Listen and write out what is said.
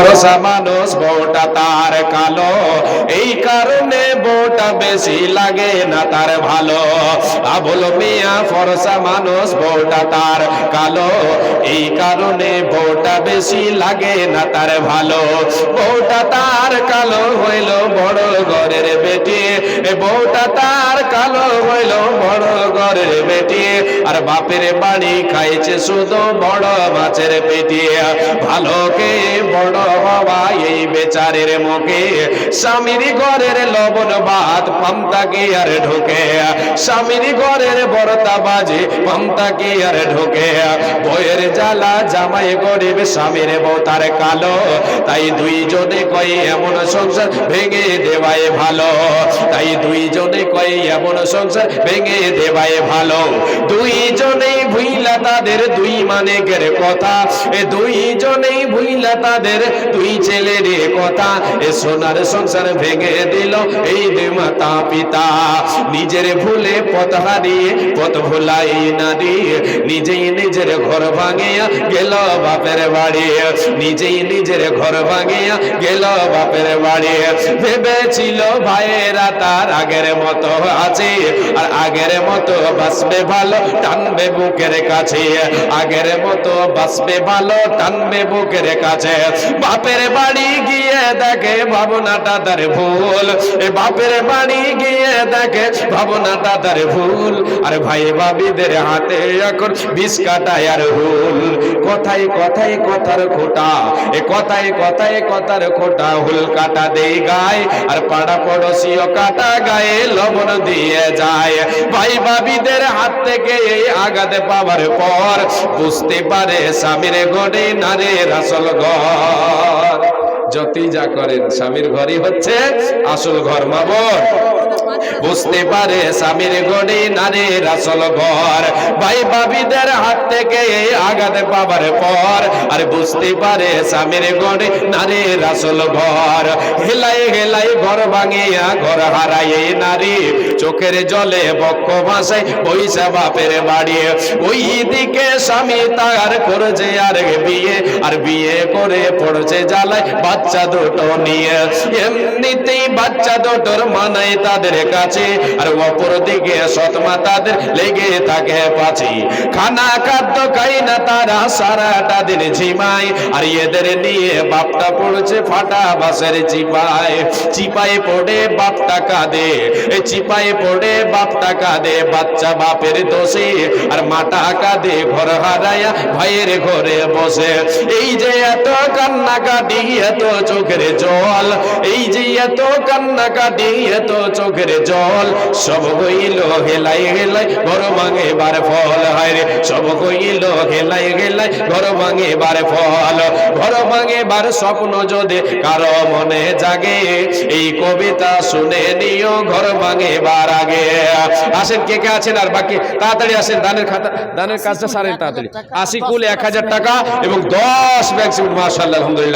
ফরসা মানুষ বউটা তার কালো, এই কারণে বউটা বেশি লাগে না তার ভালো। আবুল মিয়া ফরসা মানুষ বউটা তার কালো, এই কারণে বউটা বেশি লাগে না তার ভালো। বউটা তার কালো হইল বড় ঘরের বেটি, বউটা তার কালো হইল বড় ঘরের বেটি, আর বাপের বাড়ি খাইছে শুধু বড় মাছের পেটি। ভালোকে বড় হওয়া এই বেচারের মুখে, স্বামীর ঘরের লবণ ভাত পান্তা কি আর ঢোকে, স্বামীর ঘরের বর্তা বাজে পান্তা কি আর ঢোকে। বইয়ের জ্বালা জামাই গরিব, স্বামীর বউ তার কালো, তাই দুইজনে কই এমন সংসার ভেঙে দেওয়াই ভালো, তাই দুইজনে কই এমন সংসার ভেঙে দেওয়াই ভালো। দুইজনেই ভুইলা তাদের দুই মানেকের কথা, এ দুইজনেই ভুইলা তাদের দুই ছেলের কথা, এ সোনার সংসার ভেঙে দিল এই দুই মাতা পিতা। নিজের ভুলে পথ হারিয়ে পথ ভুলাই না দিয়ে, নিজেই নিজের ঘর ভাঙিয়া গেল বাপের বাড়ি, নিজেই নিজের ঘর ভাঙিয়া গেল বাপের বাড়ি। ভেবেছিল ভাইয়েরা তার আগের মতো আছে, আর আগের মতো বাঁচবে ভালো টানবে বুকের কাছে, আগের মতো বাঁচবে ভালো টানবে বুকের কাছে। বাপের বাড়ি গিয়ে দেখে ভাবনাটা তার ভুল, এ বাপের বাড়ি গিয়ে দেখে ভাবনাটা তার ভুল, আর ভাই ভাবিদের হাতে এখন বিষ কাটায় আর হুল। কথায় কথায় কথার খোটা, এ কথায় কথায় কথার খোটা, হুল কাটা দেই গায়ে আর পাড়া পড়োশিও কাটা গায়ে লবণ দিয়ে যায়। ভাই ভাবিদের হাত থেকে এই আঘাত পাওয়ার পর বুঝতে পারে স্বামীর ঘরে নারীর আসল ঘর। যতই যা করেন স্বামীর ঘরই হচ্ছে আসল ঘর। মা বোন বুঝতে পারে স্বামীর ঘরে নারীর আসল ঘর। ভাই ভাবিদের হাত থেকে এই আঘাত পাবার পর আর বুঝতে পারে স্বামীর ঘরে নারীর আসল ঘর। হেলাই হেলাই ঘর ভাঙিয়া ঘর হারায় এই নারী, চোখের জলে বক্ষ ভাসায় পয়সা বাপের বাড়ি। ওই দিকে স্বামী তার করেছে আর বিয়ে, আর বিয়ে করে পড়ছে জ্বালায় বাচ্চা দুটো নিয়ে। এমনিতেই বাচ্চা দুটোর মানায় তাদের কাছে, আর অপর দিকে সৎমা তাদের লেগে থাকে পাছে। খানা খাদ্য খাই না তারা সারাটা দিন ঝিমায়, আর এদের নিয়ে বাপটা পড়ছে ফাটা বাসের চিপায়। চিপায় পড়ে বাপটা কাঁদে, চিপায় পড়ে বাপটা কাঁদে বাচ্চা বাপের দোষে, আর মাটা কাঁদে ঘর হারায়া ভাইয়ের ঘরে বসে। এই যে এত কান্নাকাটি এত চোখের জল, এই যে এত কান্নাকাটি এত চোখের জল, সব হইল হেলাই হেলাই ঘর ভাঙে বার ফল। হায় রে সব হইল হেলাই হেলাই ঘর ভাঙে বার ফল। ঘর ভাঙে বার স্বপ্ন যদি কারো মনে জাগে, এই কবিতা শুনে নিও ঘর ভাঙে বার আগে। আসেন কে কে আছেন, আর বাকি তাড়াতাড়ি আসেন, দানের খাতা দানের কাজটা সারেন তাড়াতাড়ি। 80 কুল 1000 টাকা এবং 10 ব্যাগ। মাশাআল্লাহ, আলহামদুলিল্লাহ।